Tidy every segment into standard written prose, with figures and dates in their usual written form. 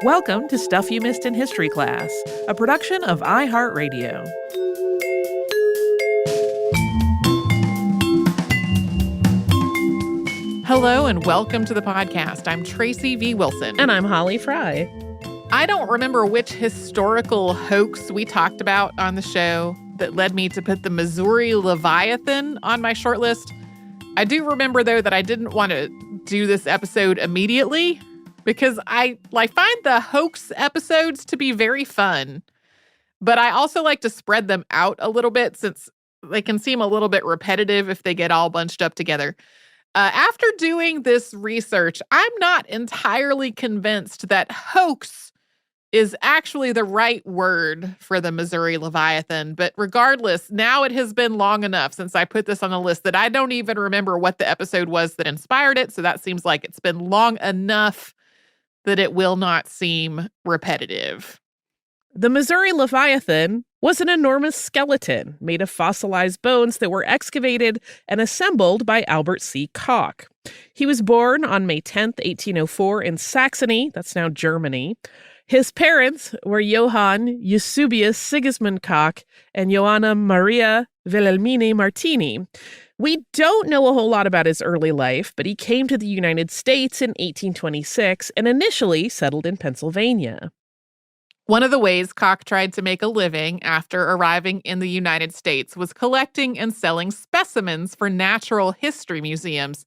Welcome to Stuff You Missed in History Class, a production of iHeartRadio. Hello and welcome to the podcast. I'm Tracy V. Wilson. And I'm Holly Fry. I don't remember which historical hoax we talked about on the show that led me to put the Missouri Leviathan on my short list. I do remember, though, that I didn't want to do this episode immediately because I find the hoax episodes to be very fun. But I also like to spread them out a little bit since they can seem a little bit repetitive if they get all bunched up together. After doing this research, I'm not entirely convinced that hoax is actually the right word for the Missouri Leviathan. But regardless, now it has been long enough since I put this on the list that I don't even remember what the episode was that inspired it. So that seems like it's been long enough that it will not seem repetitive. The Missouri Leviathan was an enormous skeleton made of fossilized bones that were excavated and assembled by Albert C. Koch. He was born on May 10th, 1804 in Saxony, that's now Germany. His parents were Johann Eusebius Sigismund Koch and Johanna Maria Wilhelmine Martini. We don't know a whole lot about his early life, but he came to the United States in 1826 and initially settled in Pennsylvania. One of the ways Koch tried to make a living after arriving in the United States was collecting and selling specimens for natural history museums.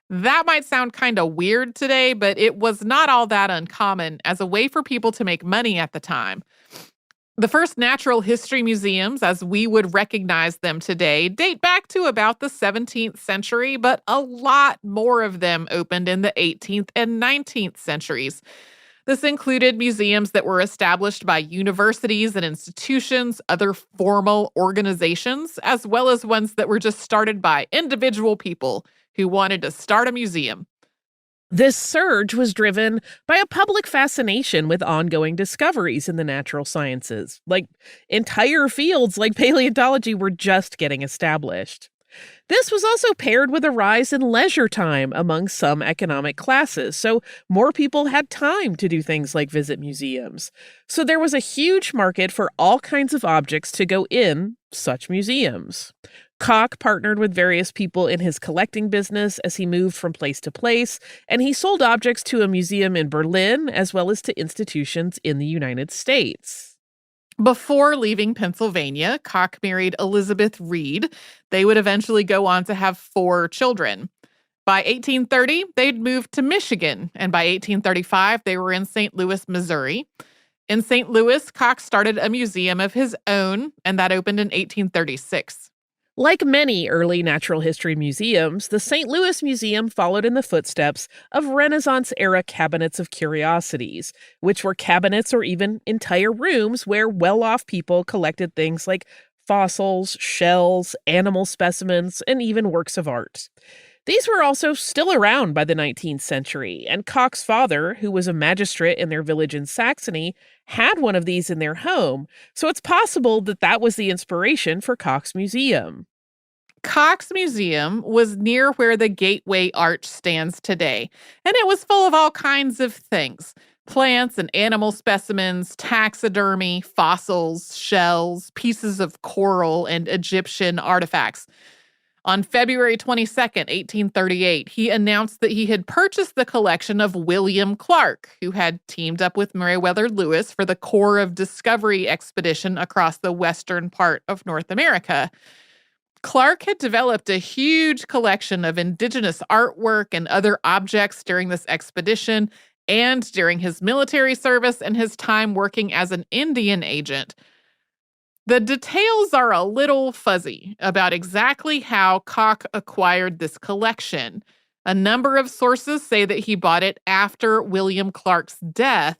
That might sound kind of weird today, but it was not all that uncommon as a way for people to make money at the time. The first natural history museums, as we would recognize them today, date back to about the 17th century, but a lot more of them opened in the 18th and 19th centuries. This included museums that were established by universities and institutions, other formal organizations, as well as ones that were just started by individual people who wanted to start a museum. This surge was driven by a public fascination with ongoing discoveries in the natural sciences. Entire fields like paleontology were just getting established. This was also paired with a rise in leisure time among some economic classes, so more people had time to do things like visit museums. So there was a huge market for all kinds of objects to go in such museums. Koch partnered with various people in his collecting business as he moved from place to place, and he sold objects to a museum in Berlin as well as to institutions in the United States. Before leaving Pennsylvania, Koch married Elizabeth Reed. They would eventually go on to have 4 children. By 1830, they'd moved to Michigan, and by 1835, they were in St. Louis, Missouri. In St. Louis, Koch started a museum of his own, and that opened in 1836. Like many early natural history museums, the St. Louis Museum followed in the footsteps of Renaissance-era cabinets of curiosities, which were cabinets or even entire rooms where well-off people collected things like fossils, shells, animal specimens, and even works of art. These were also still around by the 19th century, and Koch's father, who was a magistrate in their village in Saxony, had one of these in their home, so it's possible that that was the inspiration for Koch's museum. Koch's museum was near where the Gateway Arch stands today, and it was full of all kinds of things: plants and animal specimens, taxidermy, fossils, shells, pieces of coral, and Egyptian artifacts. On February 22nd, 1838, he announced that he had purchased the collection of William Clark, who had teamed up with Meriwether Lewis for the Corps of Discovery expedition across the western part of North America. Clark had developed a huge collection of indigenous artwork and other objects during this expedition and during his military service and his time working as an Indian agent. The details are a little fuzzy about exactly how Koch acquired this collection. A number of sources say that he bought it after William Clark's death,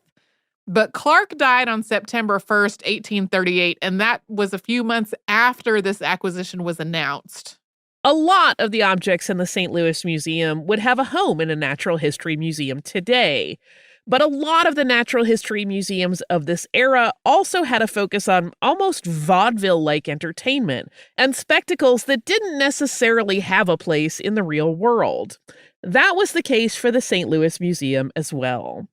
but Clark died on September 1st, 1838, and that was a few months after this acquisition was announced. A lot of the objects in the St. Louis Museum would have a home in a natural history museum today. But a lot of the natural history museums of this era also had a focus on almost vaudeville-like entertainment and spectacles that didn't necessarily have a place in the real world. That was the case for the St. Louis Museum as well.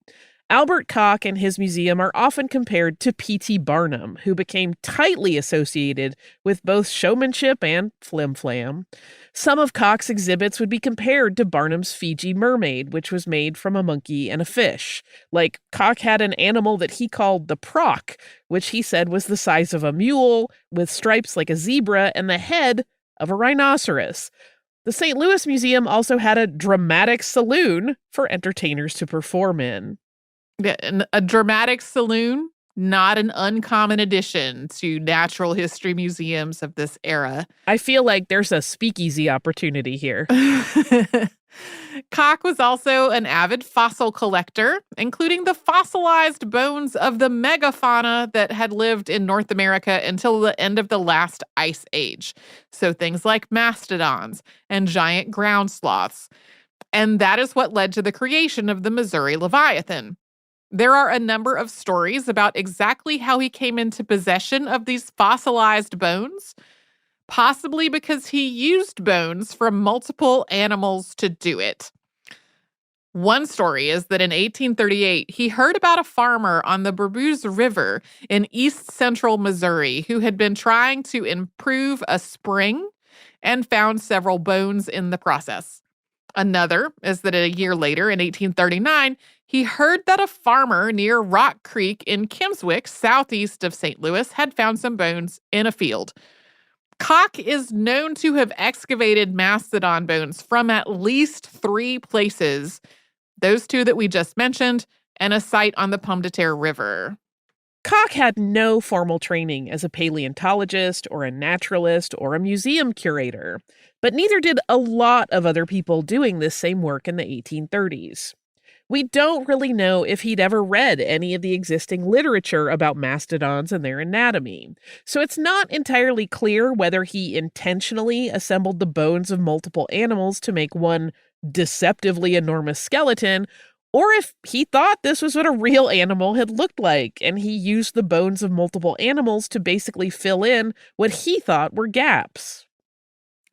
Albert Koch and his museum are often compared to P.T. Barnum, who became tightly associated with both showmanship and flim-flam. Some of Koch's exhibits would be compared to Barnum's Fiji mermaid, which was made from a monkey and a fish. Like, Koch had an animal that he called the proc, which he said was the size of a mule, with stripes like a zebra and the head of a rhinoceros. The St. Louis Museum also had a dramatic saloon for entertainers to perform in. Yeah, and a dramatic saloon, not an uncommon addition to natural history museums of this era. I feel like there's a speakeasy opportunity here. Koch was also an avid fossil collector, including the fossilized bones of the megafauna that had lived in North America until the end of the last ice age. So things like mastodons and giant ground sloths. And that is what led to the creation of the Missouri Leviathan. There are a number of stories about exactly how he came into possession of these fossilized bones, possibly because he used bones from multiple animals to do it. One story is that in 1838, he heard about a farmer on the Bourbous River in east central Missouri who had been trying to improve a spring and found several bones in the process. Another is that a year later, in 1839, he heard that a farmer near Rock Creek in Kimmswick, southeast of St. Louis, had found some bones in a field. Koch is known to have excavated mastodon bones from at least 3 places, those 2 that we just mentioned, and a site on the Pomme de Terre River. Koch had no formal training as a paleontologist or a naturalist or a museum curator, but neither did a lot of other people doing this same work in the 1830s. We don't really know if he'd ever read any of the existing literature about mastodons and their anatomy, so it's not entirely clear whether he intentionally assembled the bones of multiple animals to make one deceptively enormous skeleton, or if he thought this was what a real animal had looked like, and he used the bones of multiple animals to basically fill in what he thought were gaps.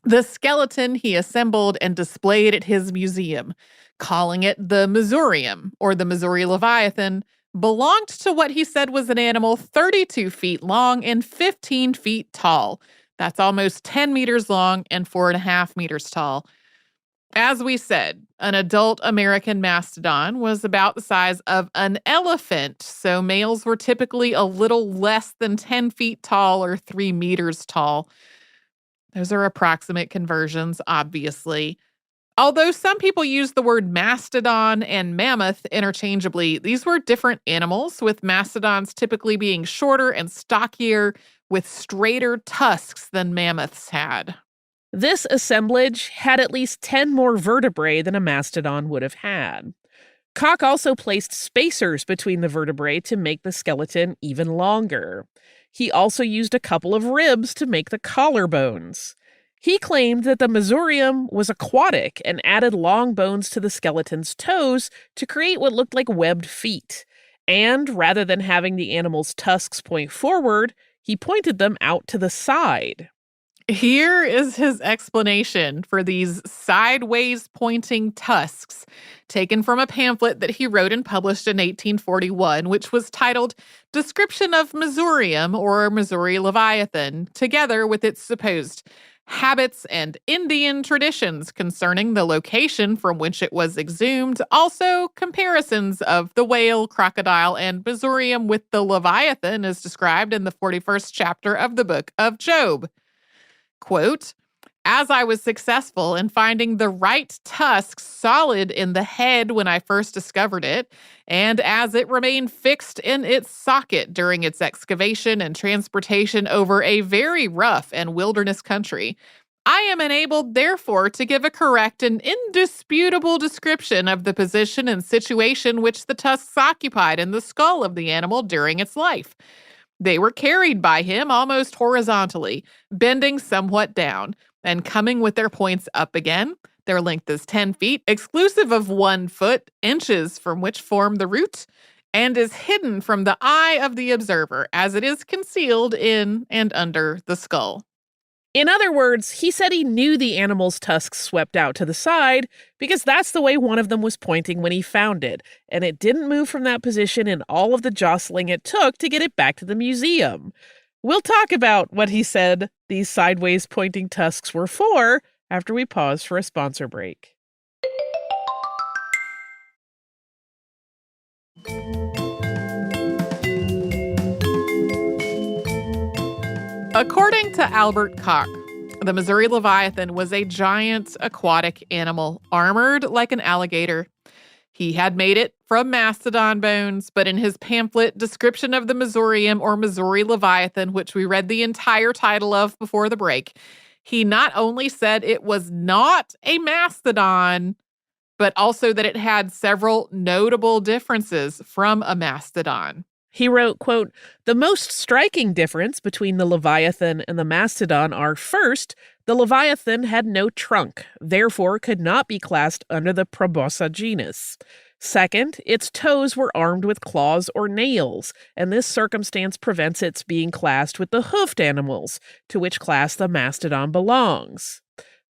The skeleton he assembled and displayed at his museum, calling it the Missourium, or the Missouri Leviathan, belonged to what he said was an animal 32 feet long and 15 feet tall. That's almost 10 meters long and 4.5 meters tall. As we said, an adult American mastodon was about the size of an elephant, so males were typically a little less than 10 feet tall or 3 meters tall. Those are approximate conversions, obviously. Although some people use the word mastodon and mammoth interchangeably, these were different animals, with mastodons typically being shorter and stockier with straighter tusks than mammoths had. This assemblage had at least 10 more vertebrae than a mastodon would have had. Koch also placed spacers between the vertebrae to make the skeleton even longer. He also used a couple of ribs to make the collarbones. He claimed that the Missourium was aquatic and added long bones to the skeleton's toes to create what looked like webbed feet. And rather than having the animal's tusks point forward, he pointed them out to the side. Here is his explanation for these sideways pointing tusks, taken from a pamphlet that he wrote and published in 1841, which was titled Description of Missourium, or Missouri Leviathan, together with its supposed habits and Indian traditions concerning the location from which it was exhumed, also comparisons of the whale, crocodile, and Missourium with the Leviathan as described in the 41st chapter of the book of Job. Quote, as I was successful in finding the right tusk solid in the head when I first discovered it, and as it remained fixed in its socket during its excavation and transportation over a very rough and wilderness country, I am enabled, therefore, to give a correct and indisputable description of the position and situation which the tusks occupied in the skull of the animal during its life. They were carried by him almost horizontally, bending somewhat down, and coming with their points up again. Their length is 10 feet, exclusive of 1 foot, inches from which form the root, and is hidden from the eye of the observer, as it is concealed in and under the skull. In other words, he said he knew the animal's tusks swept out to the side because that's the way one of them was pointing when he found it, and it didn't move from that position in all of the jostling it took to get it back to the museum. We'll talk about what he said these sideways pointing tusks were for after we pause for a sponsor break. According to Albert Koch, the Missouri Leviathan was a giant aquatic animal, armored like an alligator. He had made it from mastodon bones, but in his pamphlet, Description of the Missourium or Missouri Leviathan, which we read the entire title of before the break, he not only said it was not a mastodon, but also that it had several notable differences from a mastodon. He wrote, quote, "The most striking difference between the Leviathan and the mastodon are, first, the Leviathan had no trunk, therefore could not be classed under the Proboscis genus. Second, its toes were armed with claws or nails, and this circumstance prevents its being classed with the hoofed animals, to which class the mastodon belongs.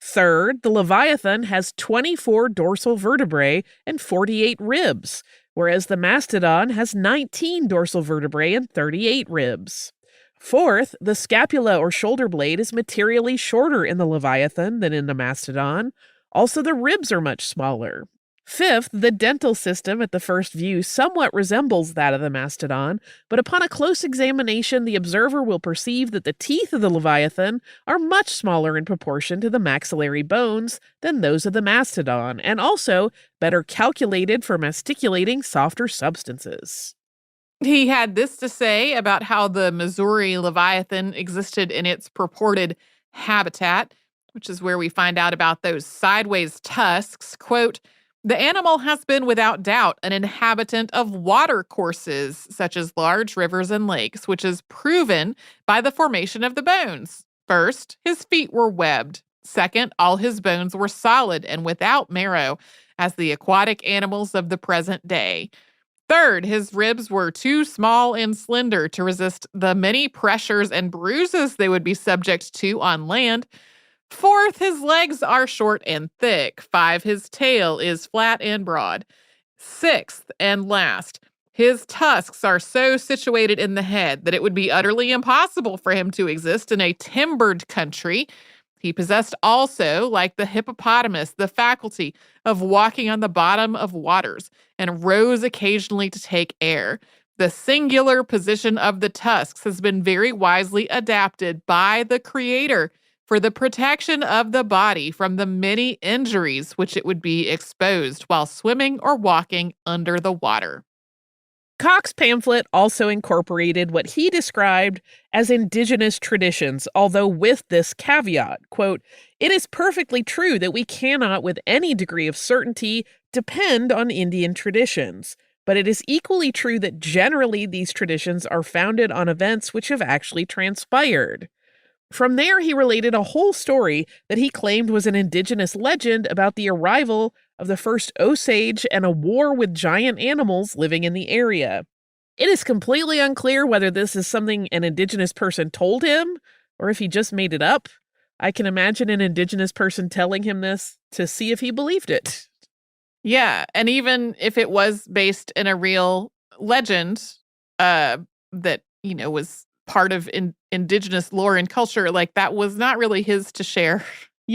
Third, the Leviathan has 24 dorsal vertebrae and 48 ribs, whereas the mastodon has 19 dorsal vertebrae and 38 ribs. Fourth, the scapula or shoulder blade is materially shorter in the Leviathan than in the mastodon. Also, the ribs are much smaller. Fifth, the dental system at the first view somewhat resembles that of the mastodon, but upon a close examination, the observer will perceive that the teeth of the Leviathan are much smaller in proportion to the maxillary bones than those of the mastodon, and also better calculated for masticulating softer substances." He had this to say about how the Missouri Leviathan existed in its purported habitat, which is where we find out about those sideways tusks. Quote, "The animal has been without doubt an inhabitant of water courses, such as large rivers and lakes, which is proven by the formation of the bones. First, his feet were webbed. Second, all his bones were solid and without marrow, as the aquatic animals of the present day. Third, his ribs were too small and slender to resist the many pressures and bruises they would be subject to on land. Fourth, his legs are short and thick. 5, his tail is flat and broad. Sixth and last, his tusks are so situated in the head that it would be utterly impossible for him to exist in a timbered country. He possessed also, like the hippopotamus, the faculty of walking on the bottom of waters and rose occasionally to take air. The singular position of the tusks has been very wisely adapted by the Creator for the protection of the body from the many injuries which it would be exposed while swimming or walking under the water." Koch's pamphlet also incorporated what he described as indigenous traditions, although with this caveat, quote, "It is perfectly true that we cannot with any degree of certainty depend on Indian traditions, but it is equally true that generally these traditions are founded on events which have actually transpired." From there, he related a whole story that he claimed was an indigenous legend about the arrival of the first Osage and a war with giant animals living in the area. It is completely unclear whether this is something an indigenous person told him or if he just made it up. I can imagine an indigenous person telling him this to see if he believed it. Yeah, and even if it was based in a real legend that, was part of indigenous lore and culture, like that was not really his to share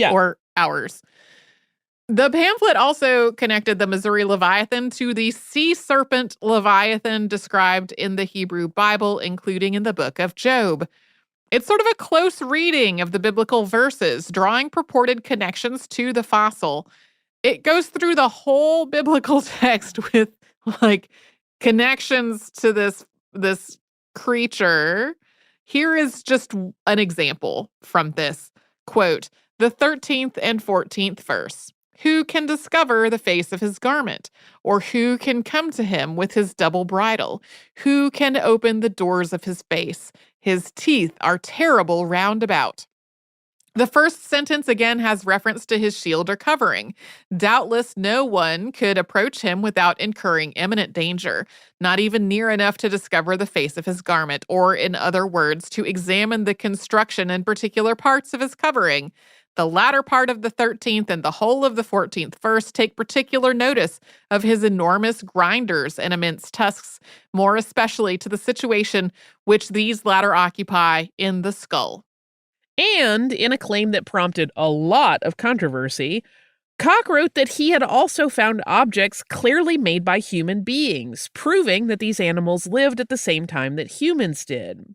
or ours. The pamphlet also connected the Missouri Leviathan to the sea serpent Leviathan described in the Hebrew Bible, including in the book of Job. It's sort of a close reading of the biblical verses, drawing purported connections to the fossil. It goes through the whole biblical text with like connections to this creature. Here is just an example from this. Quote, "The 13th and 14th verse. Who can discover the face of his garment? Or who can come to him with his double bridle? Who can open the doors of his face? His teeth are terrible round about. The first sentence again has reference to his shield or covering. Doubtless no one could approach him without incurring imminent danger, not even near enough to discover the face of his garment, or in other words, to examine the construction and particular parts of his covering. The latter part of the 13th and the whole of the 14th verse take particular notice of his enormous grinders and immense tusks, more especially to the situation which these latter occupy in the skull. And in a claim that prompted a lot of controversy, Koch wrote that he had also found objects clearly made by human beings, proving that these animals lived at the same time that humans did.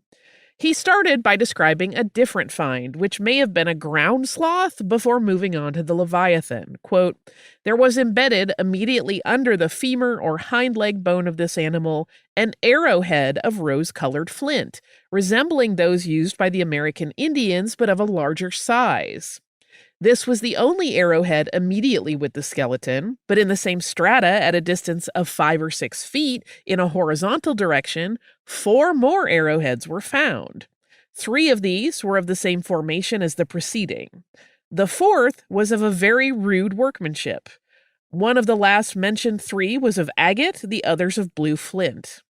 He started by describing a different find, which may have been a ground sloth, before moving on to the Leviathan. Quote, "There was embedded immediately under the femur or hind leg bone of this animal an arrowhead of rose-colored flint, resembling those used by the American Indians but of a larger size. This was the only arrowhead immediately with the skeleton, but in the same strata at a distance of 5 or 6 feet in a horizontal direction, 4 more arrowheads were found. 3 of these were of the same formation as the preceding. The 4th was of a very rude workmanship. One of the last mentioned 3 was of agate, the others of blue flint.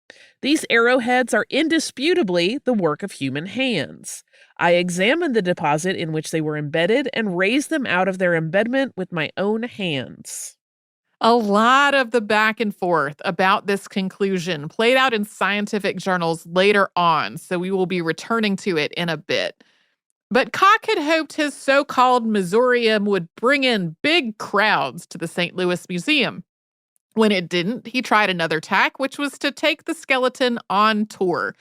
These arrowheads are indisputably the work of human hands. I examined the deposit in which they were embedded and raised them out of their embedment with my own hands." A lot of the back and forth about this conclusion played out in scientific journals later on, so we will be returning to it in a bit. But Koch had hoped his so-called Missourium would bring in big crowds to the St. Louis Museum. When it didn't, he tried another tack, which was to take the skeleton on tour.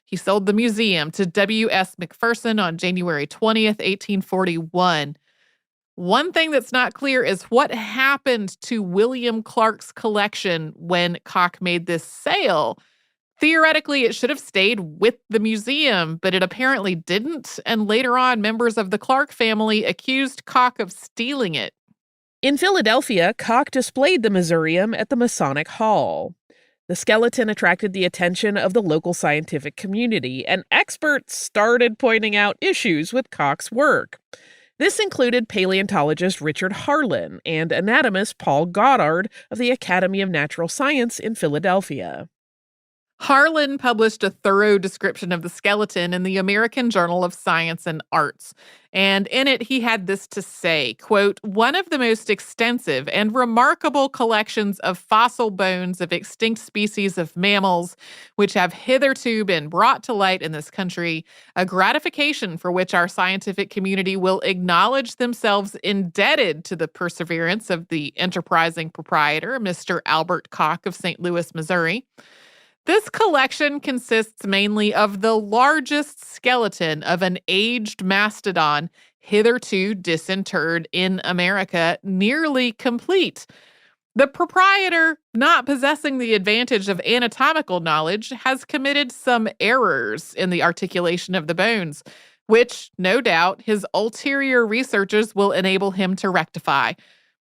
He sold the museum to W.S. McPherson on January 20th, 1841. One thing that's not clear is what happened to William Clark's collection when Koch made this sale. Theoretically, it should have stayed with the museum, but it apparently didn't, and later on, members of the Clark family accused Koch of stealing it. In Philadelphia, Koch displayed the Missourium at the Masonic Hall. The skeleton attracted the attention of the local scientific community, and experts started pointing out issues with Koch's work. This included paleontologist Richard Harlan and anatomist Paul Goddard of the Academy of Natural Science in Philadelphia. Harlan published a thorough description of the skeleton in the American Journal of Science and Arts, and in it he had this to say, quote, "One of the most extensive and remarkable collections of fossil bones of extinct species of mammals which have hitherto been brought to light in this country, a gratification for which our scientific community will acknowledge themselves indebted to the perseverance of the enterprising proprietor, Mr. Albert Koch of St. Louis, Missouri. This collection consists mainly of the largest skeleton of an aged mastodon hitherto disinterred in America, nearly complete. The proprietor, not possessing the advantage of anatomical knowledge, has committed some errors in the articulation of the bones, which, no doubt, his ulterior researches will enable him to rectify.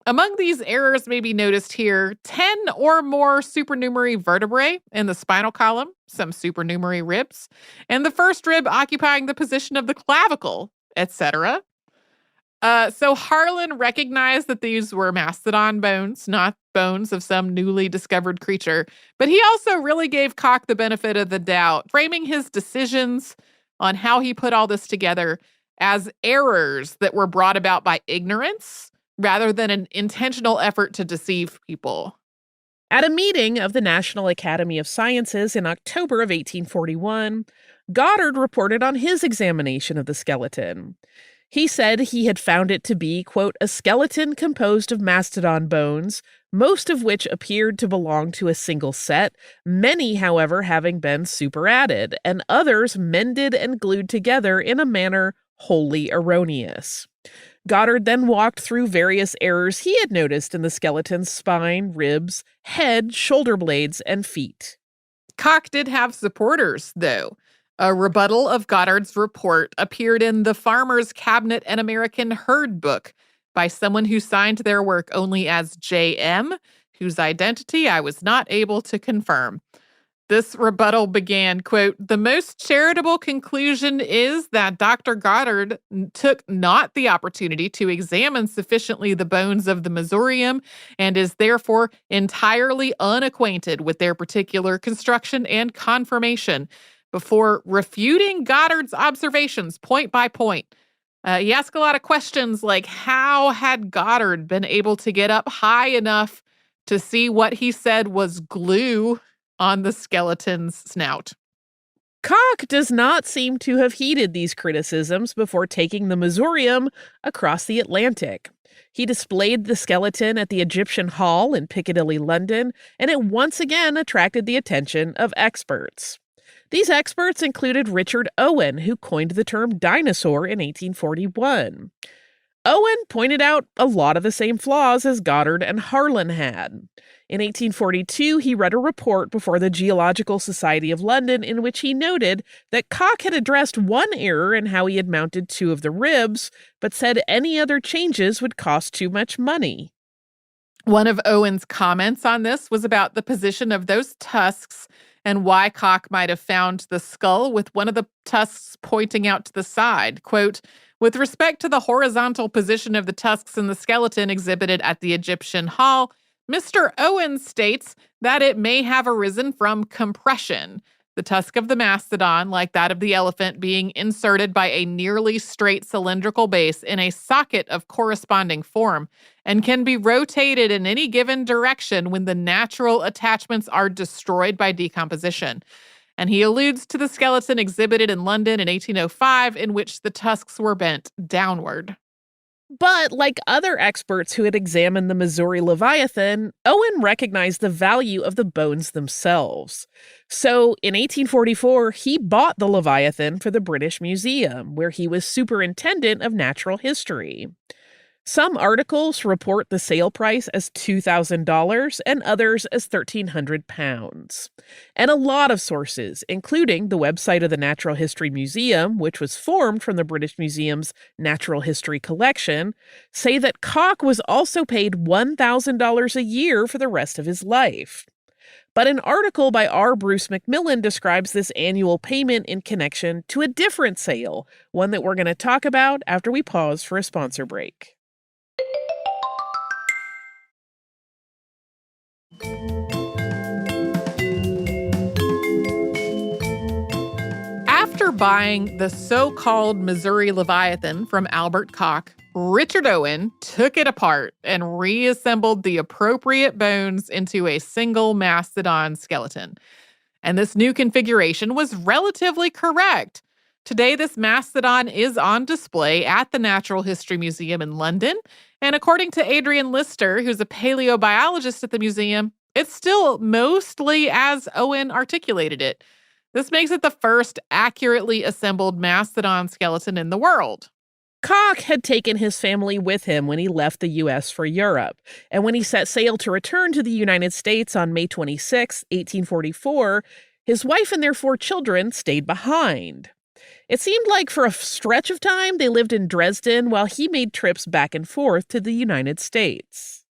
Among these errors may be noticed here 10 or more supernumerary vertebrae in the spinal column, some supernumerary ribs, and the first rib occupying the position of the clavicle, etc. So Harlan recognized that these were mastodon bones, not bones of some newly discovered creature, but he also really gave Koch the benefit of the doubt, framing his decisions on how he put all this together as errors that were brought about by ignorance, rather than an intentional effort to deceive people. At a meeting of the National Academy of Sciences in October of 1841, Goddard reported on his examination of the skeleton. He said he had found it to be, quote, "a skeleton composed of mastodon bones, most of which appeared to belong to a single set, many, however, having been superadded, and others mended and glued together in a manner wholly erroneous." Goddard then walked through various errors he had noticed in the skeleton's spine, ribs, head, shoulder blades, and feet. Koch did have supporters, though. A rebuttal of Goddard's report appeared in the Farmer's Cabinet and American Herd book by someone who signed their work only as J.M., whose identity I was not able to confirm. This rebuttal began, quote, "The most charitable conclusion is that Dr. Goddard took not the opportunity to examine sufficiently the bones of the Missourium and is therefore entirely unacquainted with their particular construction and conformation before refuting Goddard's observations point by point." He asked a lot of questions like how had Goddard been able to get up high enough to see what he said was glue on the skeleton's snout? Koch does not seem to have heeded these criticisms before taking the Missourium across the Atlantic. He displayed the skeleton at the Egyptian Hall in Piccadilly, London, and it once again attracted the attention of experts. These experts included Richard Owen, who coined the term dinosaur in 1841. Owen pointed out a lot of the same flaws as Goddard and Harlan had. In 1842, he read a report before the Geological Society of London in which he noted that Koch had addressed one error in how he had mounted two of the ribs, but said any other changes would cost too much money. One of Owen's comments on this was about the position of those tusks and why Koch might have found the skull with one of the tusks pointing out to the side. Quote, "With respect to the horizontal position of the tusks in the skeleton exhibited at the Egyptian Hall, Mr. Owen states that it may have arisen from compression, the tusk of the mastodon, like that of the elephant, being inserted by a nearly straight cylindrical base in a socket of corresponding form, and can be rotated in any given direction when the natural attachments are destroyed by decomposition." And he alludes to the skeleton exhibited in London in 1805, in which the tusks were bent downward. But like other experts who had examined the Missouri Leviathan, Owen recognized the value of the bones themselves. So in 1844, he bought the Leviathan for the British Museum, where he was superintendent of natural history. Some articles report the sale price as $2,000 and others as £1,300. And a lot of sources, including the website of the Natural History Museum, which was formed from the British Museum's Natural History Collection, say that Koch was also paid $1,000 a year for the rest of his life. But an article by R. Bruce McMillan describes this annual payment in connection to a different sale, one that we're going to talk about after we pause for a sponsor break. After buying the so-called Missouri Leviathan from Albert Koch, Richard Owen took it apart and reassembled the appropriate bones into a single mastodon skeleton. And this new configuration was relatively correct. Today, this mastodon is on display at the Natural History Museum in London. And according to Adrian Lister, who's a paleobiologist at the museum, it's still mostly as Owen articulated it. This makes it the first accurately assembled mastodon skeleton in the world. Koch had taken his family with him when he left the U.S. for Europe, and when he set sail to return to the United States on May 26, 1844, his wife and their 4 children stayed behind. It seemed like for a stretch of time they lived in Dresden while he made trips back and forth to the United States.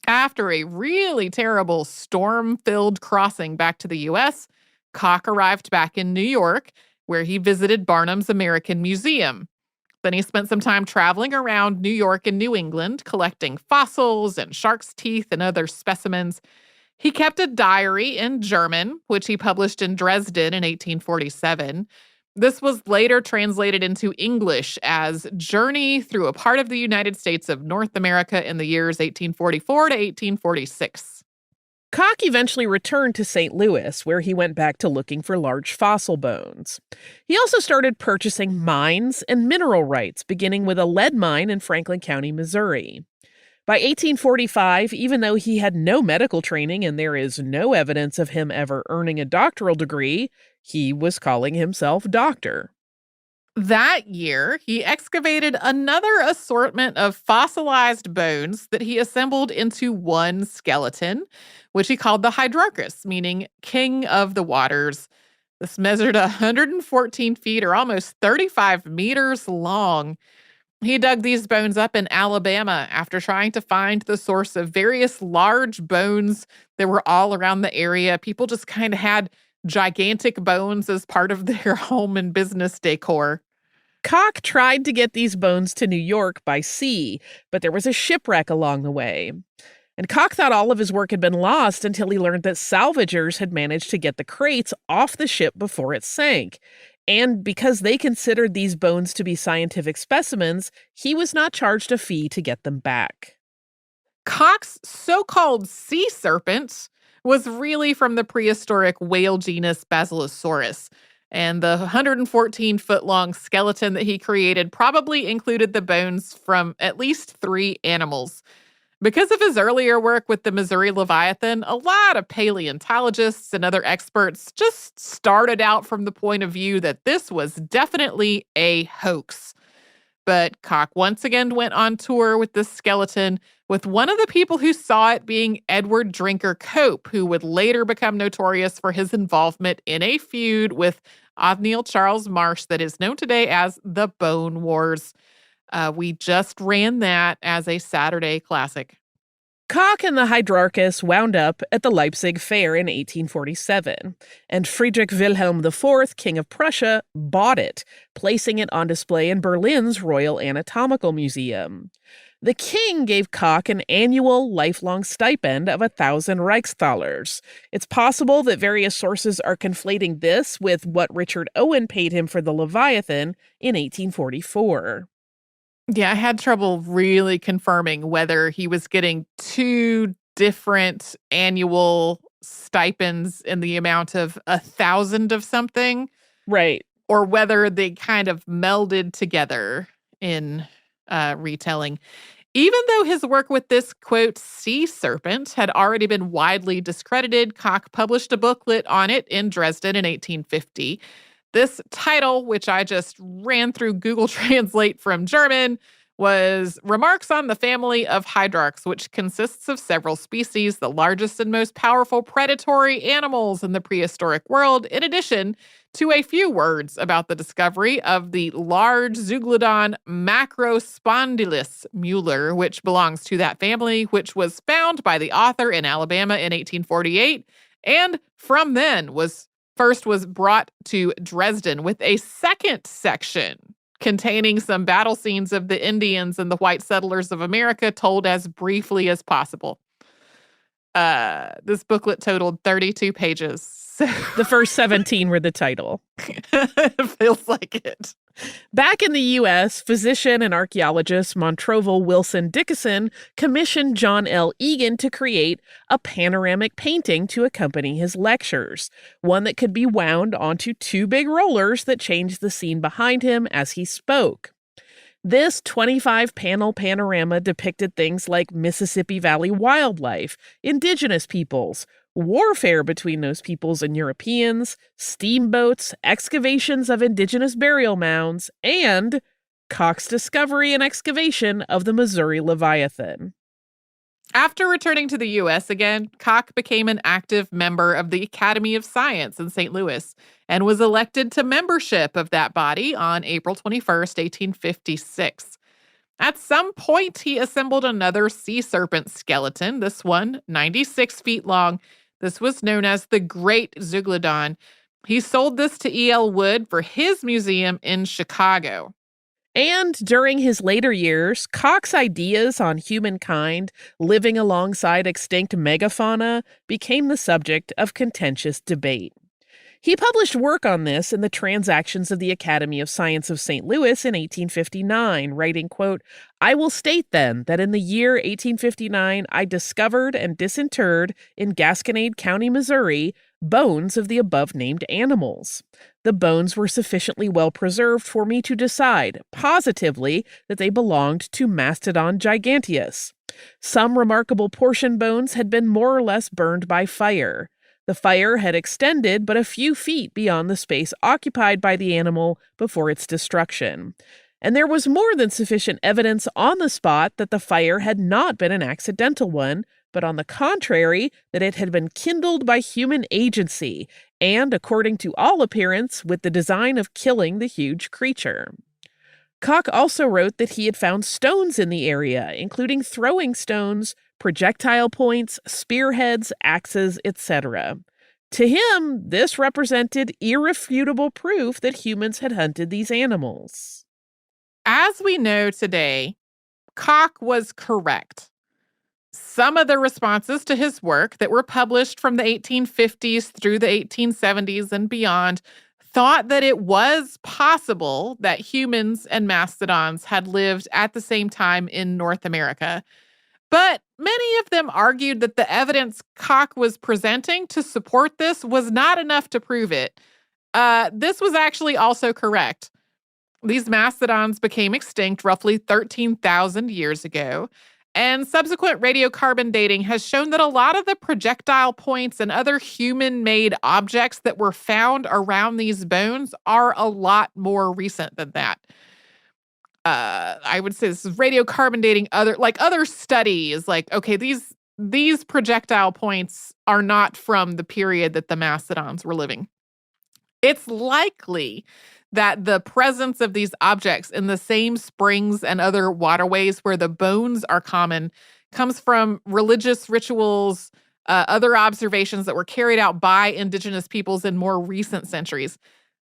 After a really terrible storm-filled crossing back to the U.S., Koch arrived back in New York, where he visited Barnum's American Museum. Then he spent some time traveling around New York and New England, collecting fossils and shark's teeth and other specimens. He kept a diary in German, which he published in Dresden in 1847. This was later translated into English as Journey Through a Part of the United States of North America in the years 1844 to 1846. Koch eventually returned to St. Louis, where he went back to looking for large fossil bones. He also started purchasing mines and mineral rights, beginning with a lead mine in Franklin County, Missouri. By 1845, even though he had no medical training and there is no evidence of him ever earning a doctoral degree, he was calling himself doctor. That year, he excavated another assortment of fossilized bones that he assembled into one skeleton, which he called the Hydrarchus, meaning king of the waters. This measured 114 feet or almost 35 meters long. He dug these bones up in Alabama after trying to find the source of various large bones that were all around the area. People just kind of had gigantic bones as part of their home and business decor. Koch tried to get these bones to New York by sea, but there was a shipwreck along the way. And Koch thought all of his work had been lost until he learned that salvagers had managed to get the crates off the ship before it sank. And because they considered these bones to be scientific specimens, he was not charged a fee to get them back. Koch's so-called sea serpent was really from the prehistoric whale genus Basilosaurus. And the 114-foot-long skeleton that he created probably included the bones from at least 3 animals. Because of his earlier work with the Missouri Leviathan, a lot of paleontologists and other experts just started out from the point of view that this was definitely a hoax. But Koch once again went on tour with this skeleton, with one of the people who saw it being Edward Drinker Cope, who would later become notorious for his involvement in a feud with Othniel Charles Marsh that is known today as the Bone Wars. We just ran that as a Saturday classic. Koch and the Hydrarchus wound up at the Leipzig Fair in 1847, and Friedrich Wilhelm IV, King of Prussia, bought it, placing it on display in Berlin's Royal Anatomical Museum. The king gave Koch an annual lifelong stipend of 1,000 Reichsthalers. It's possible that various sources are conflating this with what Richard Owen paid him for the Leviathan in 1844. Yeah, I had trouble really confirming whether he was getting 2 different annual stipends in the amount of 1,000 of something. Right. Or whether they kind of melded together in retelling. Even though his work with this, quote, sea serpent had already been widely discredited, Koch published a booklet on it in Dresden in 1850. This title, which I just ran through Google Translate from German, was Remarks on the Family of Hydrarchs, which consists of several species, the largest and most powerful predatory animals in the prehistoric world, in addition to a few words about the discovery of the large Zeuglodon Macrospondylus Mueller, which belongs to that family, which was found by the author in Alabama in 1848, and from then was brought to Dresden with a second section containing some battle scenes of the Indians and the white settlers of America told as briefly as possible. This booklet totaled 32 pages. So The first 17 were the title. It feels like it. Back in the U.S., physician and archaeologist Montroval Wilson Dickinson commissioned John L. Egan to create a panoramic painting to accompany his lectures, one that could be wound onto 2 big rollers that changed the scene behind him as he spoke. This 25-panel panorama depicted things like Mississippi Valley wildlife, indigenous peoples, warfare between those peoples and Europeans, steamboats, excavations of indigenous burial mounds, and Koch's discovery and excavation of the Missouri Leviathan. After returning to the U.S. again, Koch became an active member of the Academy of Science in St. Louis and was elected to membership of that body on April 21st, 1856. At some point, he assembled another sea serpent skeleton, this one 96 feet long. This was known as the Great Zeuglodon. He sold this to E.L. Wood for his museum in Chicago. And during his later years, Koch's ideas on humankind living alongside extinct megafauna became the subject of contentious debate. He published work on this in the Transactions of the Academy of Science of St. Louis in 1859, writing, quote, "I will state then that in the year 1859 I discovered and disinterred in Gasconade County, Missouri, bones of the above-named animals. The bones were sufficiently well preserved for me to decide positively that they belonged to Mastodon giganteus. Some remarkable portion bones had been more or less burned by fire. The fire had extended but a few feet beyond the space occupied by the animal before its destruction. And there was more than sufficient evidence on the spot that the fire had not been an accidental one, but on the contrary, that it had been kindled by human agency, and, according to all appearance, with the design of killing the huge creature." Koch also wrote that he had found stones in the area, including throwing stones, projectile points, spearheads, axes, etc. To him, this represented irrefutable proof that humans had hunted these animals. As we know today, Koch was correct. Some of the responses to his work that were published from the 1850s through the 1870s and beyond thought that it was possible that humans and mastodons had lived at the same time in North America. But many of them argued that the evidence Koch was presenting to support this was not enough to prove it. This was actually also correct. These mastodons became extinct roughly 13,000 years ago, and subsequent radiocarbon dating has shown that a lot of the projectile points and other human-made objects that were found around these bones are a lot more recent than that. I would say this is radiocarbon dating other studies, like, okay, these projectile points are not from the period that the mastodons were living. It's likely that the presence of these objects in the same springs and other waterways where the bones are common comes from religious rituals, other observations that were carried out by indigenous peoples in more recent centuries.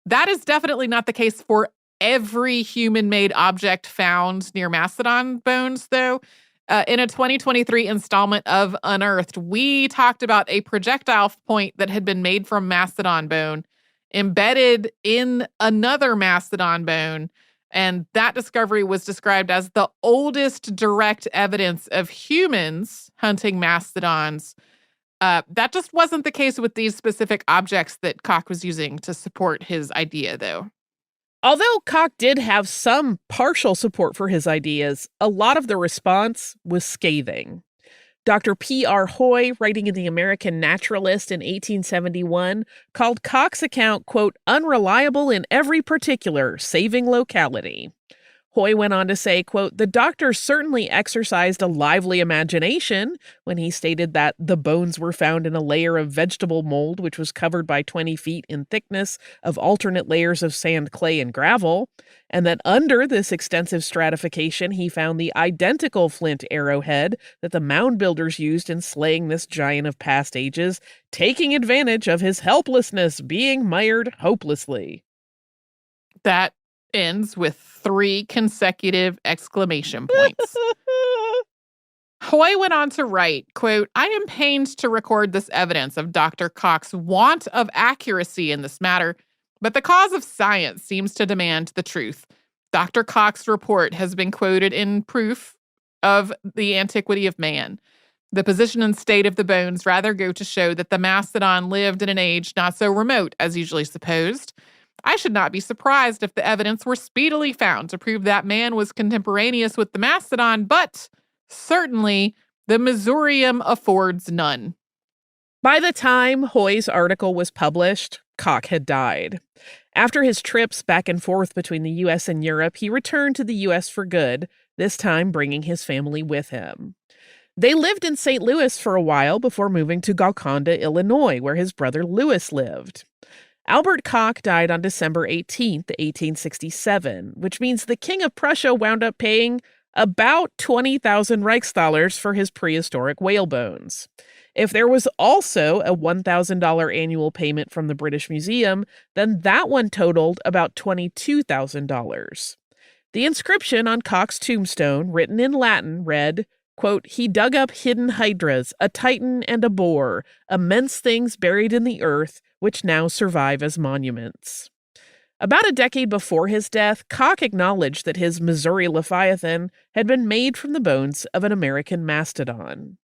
That is definitely not the case for every human-made object found near mastodon bones, though. In a 2023 installment of Unearthed, we talked about a projectile point that had been made from mastodon bone embedded in another mastodon bone, and that discovery was described as the oldest direct evidence of humans hunting mastodons. That just wasn't the case with these specific objects that Koch was using to support his idea, though. Although Koch did have some partial support for his ideas, a lot of the response was scathing. Dr. P.R. Hoy, writing in the American Naturalist in 1871, called Koch's account, quote, unreliable in every particular, saving locality. Hoy went on to say, quote, the doctor certainly exercised a lively imagination when he stated that the bones were found in a layer of vegetable mold which was covered by 20 feet in thickness of alternate layers of sand, clay, and gravel, and that under this extensive stratification he found the identical flint arrowhead that the mound builders used in slaying this giant of past ages, taking advantage of his helplessness, being mired hopelessly. That ends with 3 consecutive exclamation points. Hoy went on to write, quote, I am pained to record this evidence of Dr. Koch's want of accuracy in this matter, but the cause of science seems to demand the truth. Dr. Koch's report has been quoted in proof of the antiquity of man. The position and state of the bones rather go to show that the mastodon lived in an age not so remote as usually supposed. I should not be surprised if the evidence were speedily found to prove that man was contemporaneous with the mastodon, but certainly the Missourium affords none. By the time Hoy's article was published, Koch had died. After his trips back and forth between the U.S. and Europe, he returned to the U.S. for good, this time bringing his family with him. They lived in St. Louis for a while before moving to Golconda, Illinois, where his brother Louis lived. Albert Koch died on December 18, 1867, which means the King of Prussia wound up paying about 20,000 Reichsdollars for his prehistoric whale bones. If there was also a $1,000 annual payment from the British Museum, then that one totaled about $22,000. The inscription on Koch's tombstone, written in Latin, read, quote, he dug up hidden hydras, a titan and a boar, immense things buried in the earth, which now survive as monuments. About a decade before his death, Koch acknowledged that his Missouri Leviathan had been made from the bones of an American mastodon.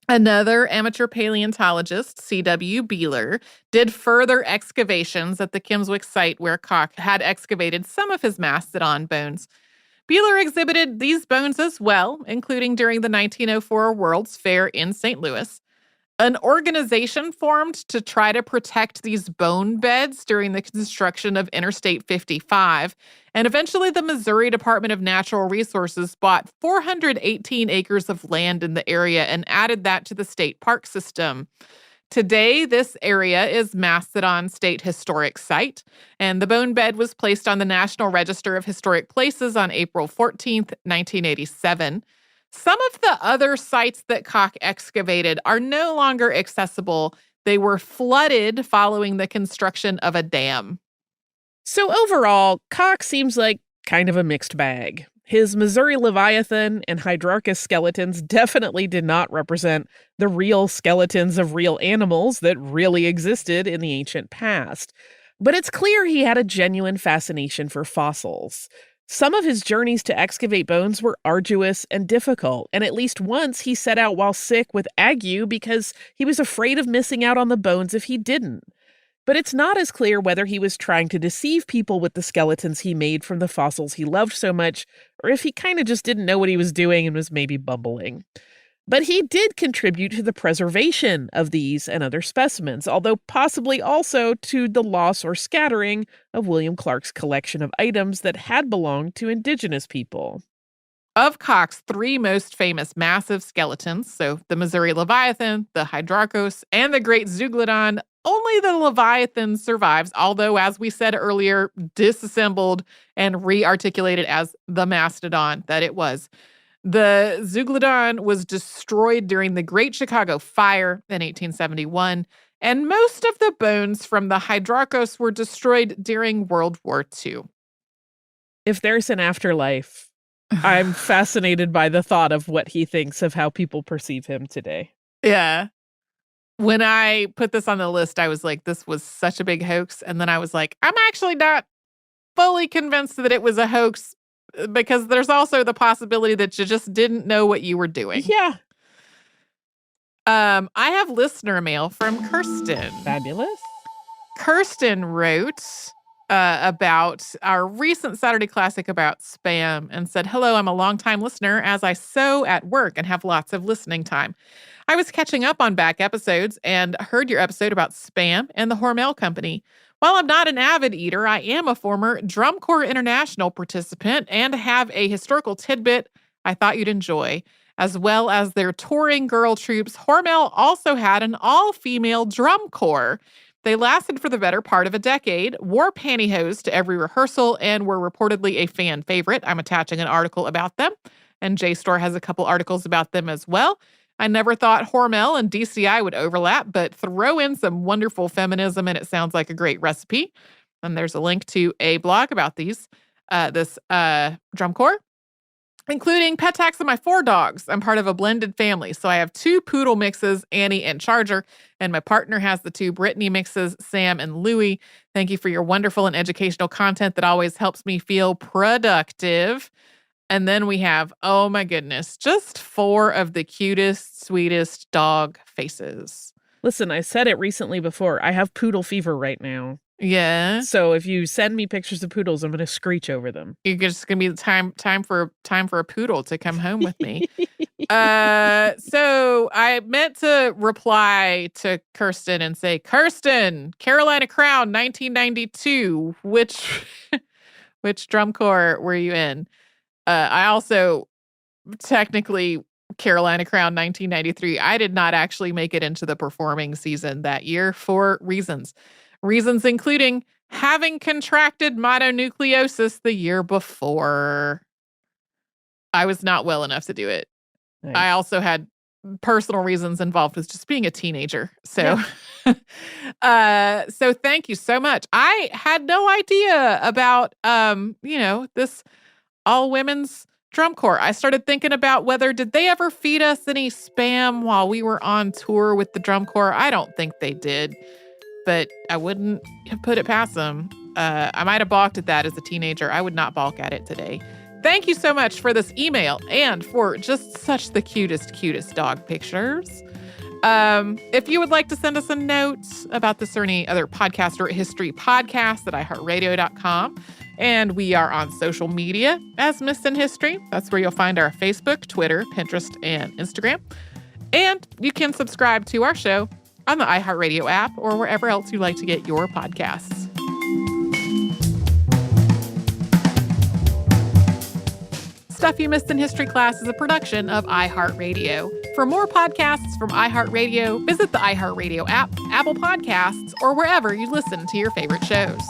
Another amateur paleontologist, C.W. Beeler, did further excavations at the Kimmswick site where Koch had excavated some of his mastodon bones. Beeler exhibited these bones as well, including during the 1904 World's Fair in St. Louis. An organization formed to try to protect these bone beds during the construction of Interstate 55, and eventually the Missouri Department of Natural Resources bought 418 acres of land in the area and added that to the state park system. Today, this area is Mastodon State Historic Site, and the bone bed was placed on the National Register of Historic Places on April 14th, 1987. Some of the other sites that Koch excavated are no longer accessible They were flooded following the construction of a dam. So overall, Koch seems like kind of a mixed bag. His Missouri Leviathan and Hydrarchus skeletons definitely did not represent the real skeletons of real animals that really existed in the ancient past. But it's clear he had a genuine fascination for fossils. Some of his journeys to excavate bones were arduous and difficult, and at least once he set out while sick with ague because he was afraid of missing out on the bones if he didn't. But it's not as clear whether he was trying to deceive people with the skeletons he made from the fossils he loved so much, or if he kind of just didn't know what he was doing and was maybe bumbling. But he did contribute to the preservation of these and other specimens, although possibly also to the loss or scattering of William Clark's collection of items that had belonged to indigenous people. Of Koch's 3 most famous massive skeletons, so the Missouri Leviathan, the Hydrarchus, and the Great Zeuglodon, only the Leviathan survives, although, as we said earlier, disassembled and re-articulated as the mastodon that it was. The Zeuglodon was destroyed during the Great Chicago Fire in 1871, and most of the bones from the Hydrarchus were destroyed during World War II. If there's an afterlife, I'm fascinated by the thought of what he thinks of how people perceive him today. Yeah. When I put this on the list, I was like, this was such a big hoax. And then I was like, I'm actually not fully convinced that it was a hoax because there's also the possibility that you just didn't know what you were doing. Yeah. I have listener mail from Kirsten. Fabulous. Kirsten wrote about our recent Saturday Classic about spam and said, hello, I'm a longtime listener as I sew at work and have lots of listening time. I was catching up on back episodes and heard your episode about spam and the Hormel Company. While I'm not an avid eater, I am a former Drum Corps International participant and have a historical tidbit I thought you'd enjoy. As well as their touring girl troops, Hormel also had an all-female drum corps. They lasted for the better part of a decade, wore pantyhose to every rehearsal, and were reportedly a fan favorite. I'm attaching an article about them, and JSTOR has a couple articles about them as well. I never thought Hormel and DCI would overlap, but throw in some wonderful feminism and it sounds like a great recipe. And there's a link to a blog about this drum corps, including pet tax of my 4 dogs. I'm part of a blended family, so I have 2 poodle mixes, Annie and Charger, and my partner has the 2 Brittany mixes, Sam and Louie. Thank you for your wonderful and educational content that always helps me feel productive. And then we have, oh my goodness, just 4 of the cutest, sweetest dog faces. Listen, I said it recently before. I have poodle fever right now. Yeah. So if you send me pictures of poodles, I'm going to screech over them. You're just going to be time for a poodle to come home with me. So I meant to reply to Kirsten and say, Kirsten, Carolina Crown, 1992. Which drum corps were you in? I also technically Carolina Crown 1993. I did not actually make it into the performing season that year for reasons. Reasons including having contracted mononucleosis the year before. I was not well enough to do it. Nice. I also had personal reasons involved with just being a teenager. So, yeah. So thank you so much. I had no idea about, this all women's drum corps. I started thinking about whether did they ever feed us any spam while we were on tour with the drum corps. I don't think they did, but I wouldn't have put it past them. I might have balked at that as a teenager. I would not balk at it today. Thank you so much for this email and for just such the cutest dog pictures. If you would like to send us a note about this or any other podcast or history podcast at iHeartRadio.com. And we are on social media as Missed in History. That's where you'll find our Facebook, Twitter, Pinterest, and Instagram. And you can subscribe to our show on the iHeartRadio app or wherever else you like to get your podcasts. Stuff You Missed in History Class is a production of iHeartRadio. For more podcasts from iHeartRadio, visit the iHeartRadio app, Apple Podcasts, or wherever you listen to your favorite shows.